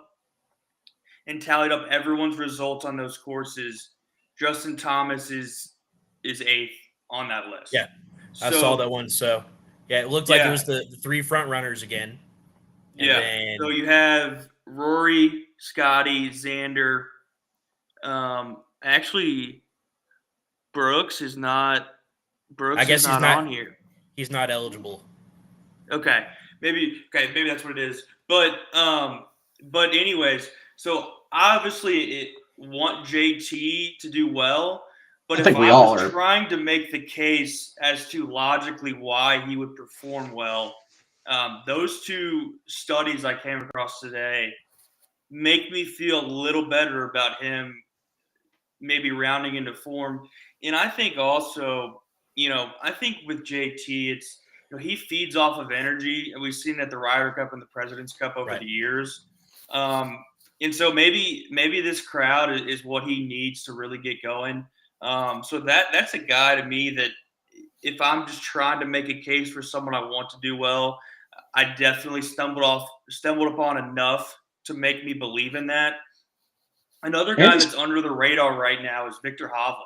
and tallied up everyone's results on those courses, Justin Thomas is eighth on that list. Yeah, I saw that one. So, yeah, it looked like it was the three front runners again. And so you have Rory, Scotty, Xander. Actually, Brooks is not. Brooks is not on here. He's not eligible. Okay, maybe that's what it is. But anyways, so obviously want JT to do well. But if I was trying to make the case as to logically why he would perform well, those two studies I came across today make me feel a little better about him maybe rounding into form. And I think also, I think with JT, it's, he feeds off of energy. And we've seen it at the Ryder Cup and the President's Cup over the years. And so maybe this crowd is what he needs to really get going. So that's a guy to me that if I'm just trying to make a case for someone I want to do well, I definitely stumbled upon enough to make me believe in that. Another guy that's under the radar right now is Victor Hovland.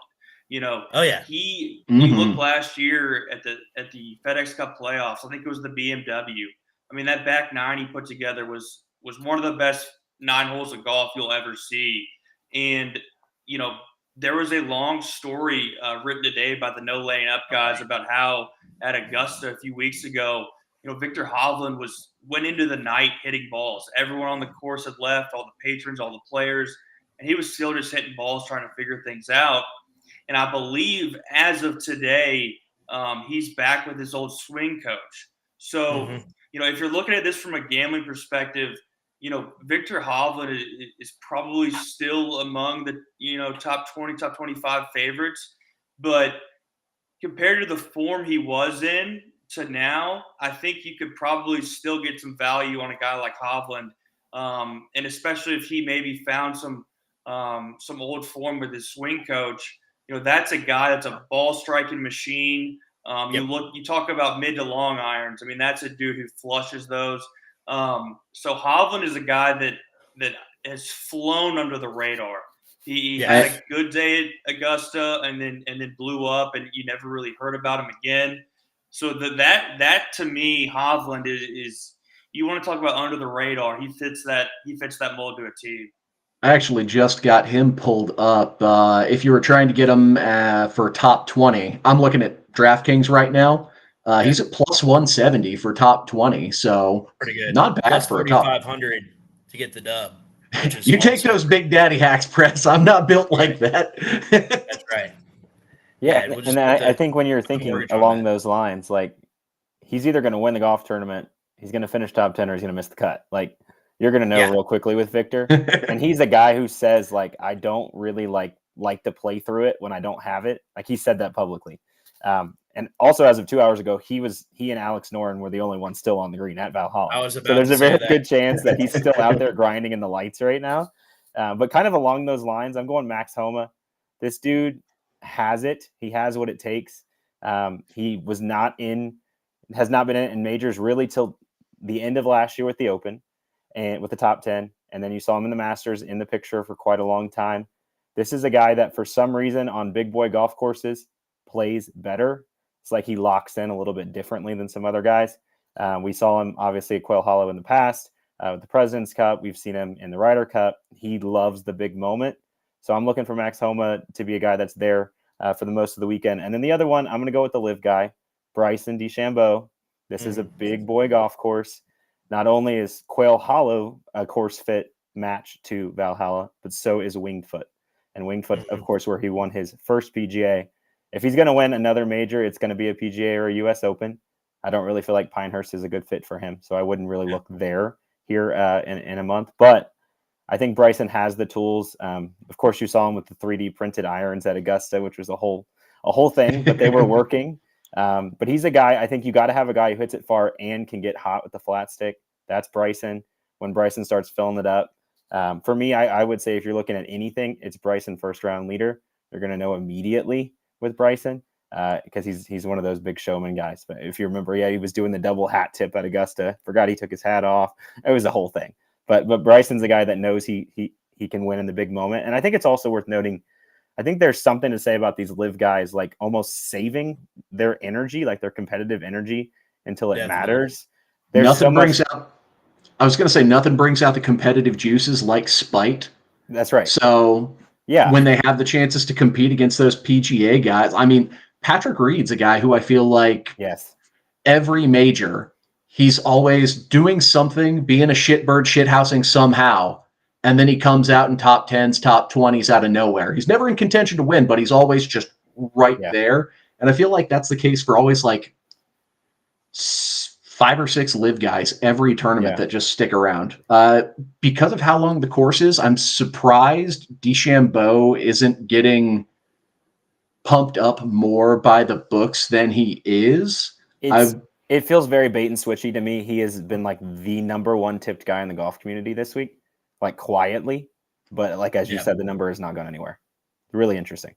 He looked last year at the FedEx Cup playoffs. I think it was the BMW. I mean, that back nine he put together was one of the best 9 holes of golf you'll ever see. And there was a long story written today by the No Laying Up guys about how at Augusta a few weeks ago, Victor Hovland went into the night hitting balls. Everyone on the course had left, all the patrons, all the players, and he was still just hitting balls trying to figure things out. And I believe as of today, he's back with his old swing coach. So, if you're looking at this from a gambling perspective, Victor Hovland is probably still among the, top 20, top 25 favorites. But compared to the form he was in to now, I think you could probably still get some value on a guy like Hovland. And especially if he maybe found some old form with his swing coach. that's a guy that's a ball striking machine. Yep. You talk about mid to long irons. I mean, that's a dude who flushes those. So Hovland is a guy that has flown under the radar. He Yeah. had a good day at Augusta and then blew up, and you never really heard about him again. So that to me, Hovland is you want to talk about under the radar. He fits that mold to a T. I actually just got him pulled up. If you were trying to get him for top 20, I'm looking at DraftKings right now. He's at plus 170 for top 20. So Pretty good. Not bad Plus for a top. 3,500 to get the dub. You take those big daddy hacks, Press. I'm not built like that. That's right. Yeah, we'll and I think when you're thinking mortgage on along that. those lines, like he's either going to win the golf tournament, he's going to finish top 10, or he's going to miss the cut. Like you're going to know real quickly with Victor. And he's a guy who says like, I don't really like to play through it when I don't have it. Like he said that publicly. And also as of 2 hours ago, he and Alex Noren were the only ones still on the green at Valhalla. So there's a very good chance that he's still out there grinding in the lights right now. But kind of along those lines, I'm going Max Homa. This dude has it. He has what it takes. He has not been in majors really till the end of last year with the Open and with the top 10. And then you saw him in the Masters in the picture for quite a long time. This is a guy that for some reason on big boy golf courses plays better. It's like he locks in a little bit differently than some other guys. We saw him obviously at Quail Hollow in the past with the President's Cup. We've seen him in the Ryder Cup. He loves the big moment. So I'm looking for Max Homa to be a guy that's there for the most of the weekend. And then the other one, I'm going to go with the live guy, Bryson DeChambeau. This is a big boy golf course. Not only is Quail Hollow a course fit match to Valhalla, but so is Winged Foot. And Winged Foot, of course, where he won his first PGA. If he's going to win another major, it's going to be a PGA or a U.S. Open. I don't really feel like Pinehurst is a good fit for him, so I wouldn't really look there here in a month. But I think Bryson has the tools. Of course, you saw him with the 3D printed irons at Augusta, which was a whole thing, but they were working. But he's a guy, I think you got to have a guy who hits it far and can get hot with the flat stick. That's Bryson. When Bryson starts filling it up. For me, I would say if you're looking at anything, it's Bryson first round leader. You're going to know immediately with Bryson because he's one of those big showman guys. But if you remember, he was doing the double hat tip at Augusta. Forgot he took his hat off. It was a whole thing. But Bryson's a guy that knows he can win in the big moment. And I think it's also worth noting, I think there's something to say about these live guys, like almost saving their energy, like their competitive energy until it matters. Nothing brings out the competitive juices like spite. That's right. So when they have the chances to compete against those PGA guys, I mean, Patrick Reed's a guy who I feel like every major, he's always doing something, being a shitbird, shithousing somehow. And then he comes out in top 10s, top 20s out of nowhere. He's never in contention to win, but he's always just right there. And I feel like that's the case for always like 5 or 6 live guys every tournament that just stick around. Because of how long the course is, I'm surprised DeChambeau isn't getting pumped up more by the books than he is. It feels very bait and switchy to me. He has been like the number one tipped guy in the golf community this week, like quietly. But like as you said, the number has not gone anywhere. Really interesting.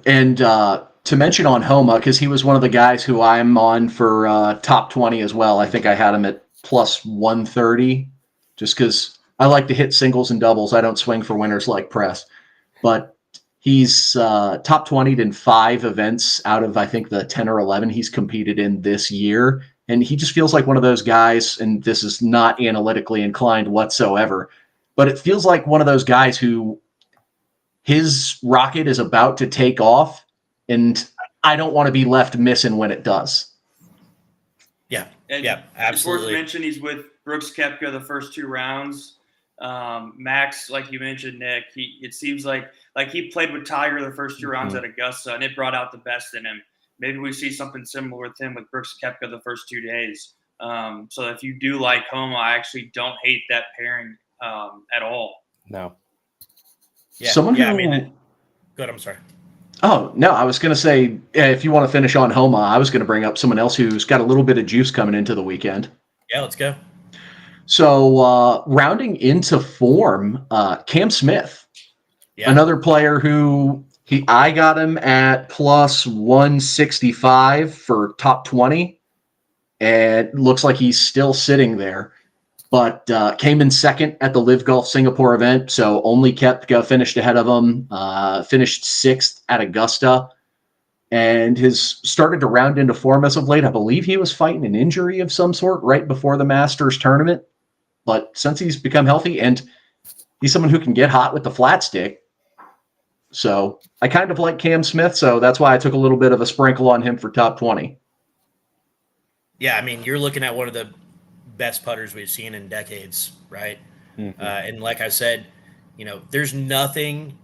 And to mention on Homa, because he was one of the guys who I'm on for top 20 as well. I think I had him at plus 130, just because I like to hit singles and doubles. I don't swing for winners like Press. But he's top 20 in 5 events out of, I think, the 10 or 11 he's competed in this year. And he just feels like one of those guys, and this is not analytically inclined whatsoever, but it feels like one of those guys who his rocket is about to take off, and I don't want to be left missing when it does. Yeah, absolutely. It's worth mentioning he's with Brooks Koepka the first 2 rounds. Max, like you mentioned, Nick, it seems like he played with Tiger the first 2 rounds at Augusta, and it brought out the best in him. Maybe we see something similar with him with Brooks Koepka the first 2 days. So if you do like Homa, I actually don't hate that pairing at all. No. Yeah. Go ahead, I'm sorry. Oh, no, I was going to say, if you want to finish on Homa, I was going to bring up someone else who's got a little bit of juice coming into the weekend. Yeah, let's go. So rounding into form, Cam Smith, another player who I got him at plus 165 for top 20, and it looks like he's still sitting there. But came in second at the Live Golf Singapore event, so only finished ahead of him. Finished sixth at Augusta, and has started to round into form as of late. I believe he was fighting an injury of some sort right before the Masters tournament, but since he's become healthy, and he's someone who can get hot with the flat stick. So I kind of like Cam Smith, so that's why I took a little bit of a sprinkle on him for top 20. Yeah, I mean, you're looking at one of the best putters we've seen in decades, right? Mm-hmm. And like I said, there's nothing,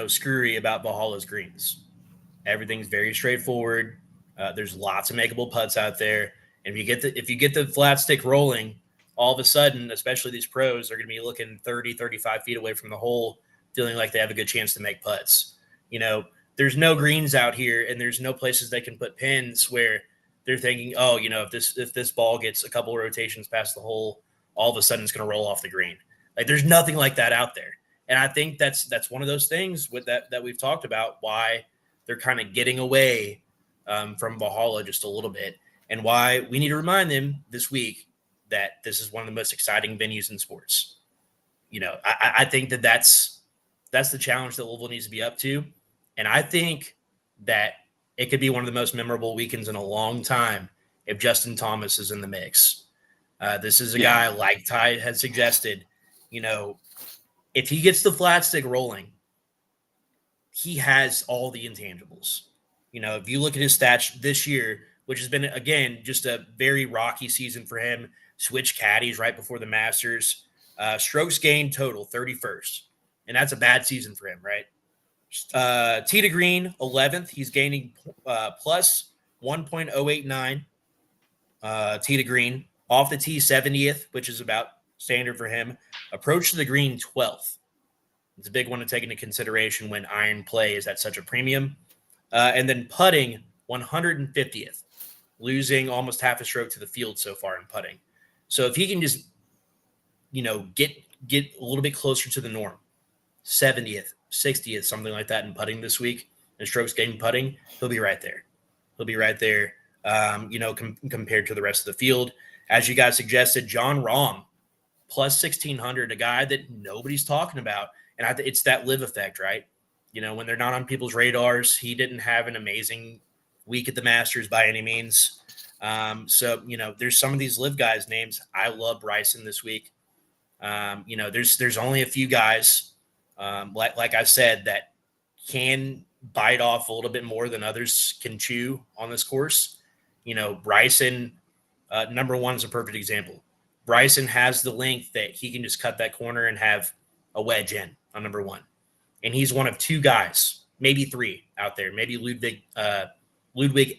screwy about Valhalla's greens. Everything's very straightforward. There's lots of makeable putts out there. And if you get the flat stick rolling, all of a sudden, especially these pros, are going to be looking 30, 35 feet away from the hole, feeling like they have a good chance to make putts. There's no greens out here, and there's no places they can put pins where they're thinking, oh, if this ball gets a couple of rotations past the hole, all of a sudden it's going to roll off the green. Like, there's nothing like that out there. And I think that's one of those things with that we've talked about, why they're kind of getting away from Valhalla just a little bit, and why we need to remind them this week that this is one of the most exciting venues in sports. I think that's the challenge that Louisville needs to be up to. And I think that it could be one of the most memorable weekends in a long time if Justin Thomas is in the mix. This is a guy, like Ty had suggested, if he gets the flat stick rolling, he has all the intangibles. If you look at his stats this year, which has been, again, just a very rocky season for him, switched caddies right before the Masters, strokes gained total 31st. And that's a bad season for him, right? Tee to green, 11th. He's gaining plus 1.089 tee to green. Off the tee, 70th, which is about standard for him. Approach to the green, 12th. It's a big one to take into consideration when iron play is at such a premium. And then putting, 150th, losing almost half a stroke to the field so far in putting. So if he can just, get a little bit closer to the norm, 70th, 60th, something like that in putting this week, and strokes gained putting, he'll be right there. He'll be right there, compared to the rest of the field. As you guys suggested, John Rahm, plus 1,600, a guy that nobody's talking about. And it's that live effect, right? When they're not on people's radars, he didn't have an amazing week at the Masters by any means. So there's some of these live guys' names. I love Bryson this week. There's only a few guys, like I said, that can bite off a little bit more than others can chew on this course. Bryson, number one, is a perfect example. Bryson has the length that he can just cut that corner and have a wedge in on number one. And he's one of two guys, maybe three out there. Maybe Ludwig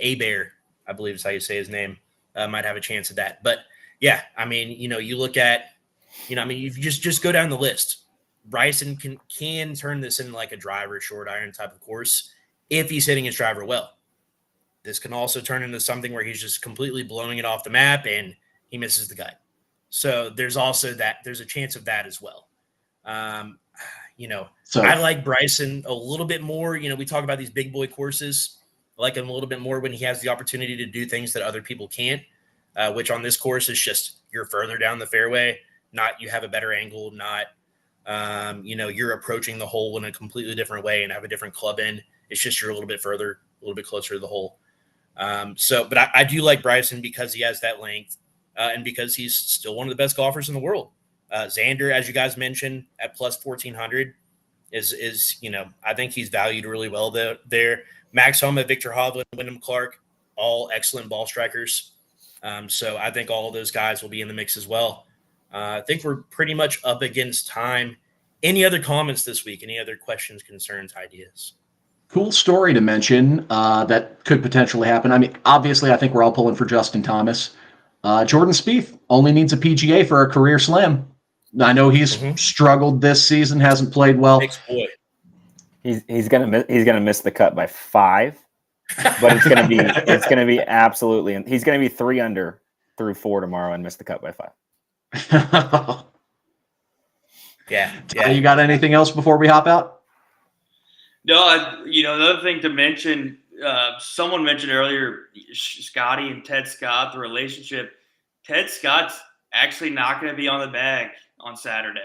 Abear, I believe is how you say his name, might have a chance at that. But yeah, I mean, you look at, you just go down the list. Bryson can turn this into like a driver, short iron type of course if he's hitting his driver well. This can also turn into something where he's just completely blowing it off the map and he misses the gut. So there's a chance of that as well. I like Bryson a little bit more. We talk about these big boy courses. I like him a little bit more when he has the opportunity to do things that other people can't, which on this course is just you're further down the fairway, not you have a better angle, not, you're approaching the hole in a completely different way and have a different club in. It's just you're a little bit further, a little bit closer to the hole. But I do like Bryson because he has that length and because he's still one of the best golfers in the world. Xander, as you guys mentioned, at plus 1,400 is I think he's valued really well there. Max Homa, Victor Hovland, Wyndham Clark, all excellent ball strikers. So I think all of those guys will be in the mix as well. I think we're pretty much up against time. Any other comments this week? Any other questions, concerns, ideas? Cool story to mention that could potentially happen. I mean, obviously, I think we're all pulling for Justin Thomas. Jordan Spieth only needs a PGA for a career slam. I know he's struggled this season, hasn't played well. Big boy. He's gonna miss the cut by 5, but it's gonna be absolutely. He's gonna be 3 under through 4 tomorrow and miss the cut by 5. Yeah. You got anything else before we hop out? No, the other thing to mention, someone mentioned earlier, Scotty and Ted Scott, the relationship. Ted Scott's actually not going to be on the bag on Saturday.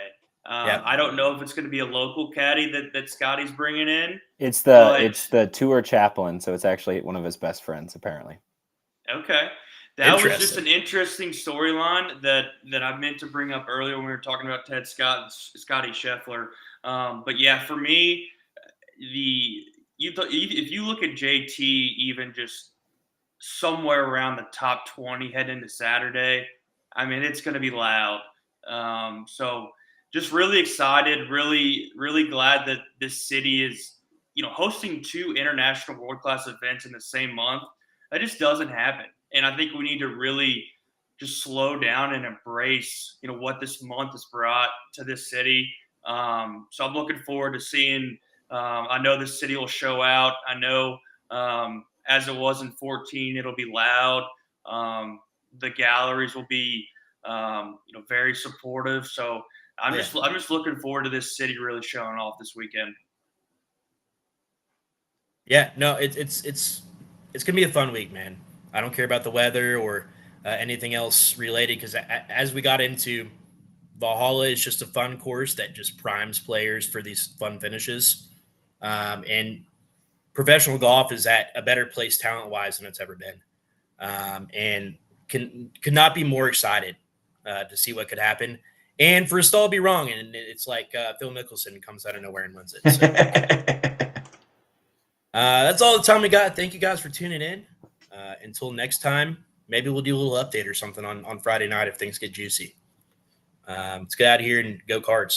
Yeah. I don't know if it's going to be a local caddy that Scotty's bringing in. It's But the tour chaplain, so it's actually one of his best friends, apparently. okay. That was just Interesting. an interesting storyline that I meant to bring up earlier when we were talking about Ted Scott and Scotty Scheffler. But yeah, for me, if you look at JT, even just somewhere around the top 20 heading into Saturday, I mean, it's going to be loud. So just really excited, really, really glad that this city is, hosting two international world class events in the same month. That just doesn't happen. And I think we need to really just slow down and embrace, what this month has brought to this city. So I'm looking forward to seeing. I know this city will show out. I know, as it was in 14, it'll be loud. The galleries will be, very supportive. So I'm just looking forward to this city really showing off this weekend. Yeah, no, it's gonna be a fun week, man. I don't care about the weather or anything else related because as we got into, Valhalla is just a fun course that just primes players for these fun finishes, and professional golf is at a better place talent wise than it's ever been, and could not be more excited to see what could happen. And for us to all be wrong, and it's like Phil Mickelson comes out of nowhere and wins it. So. That's all the time we got. Thank you guys for tuning in. Until next time, maybe we'll do a little update or something on Friday night if things get juicy. Let's get out of here and go Cards.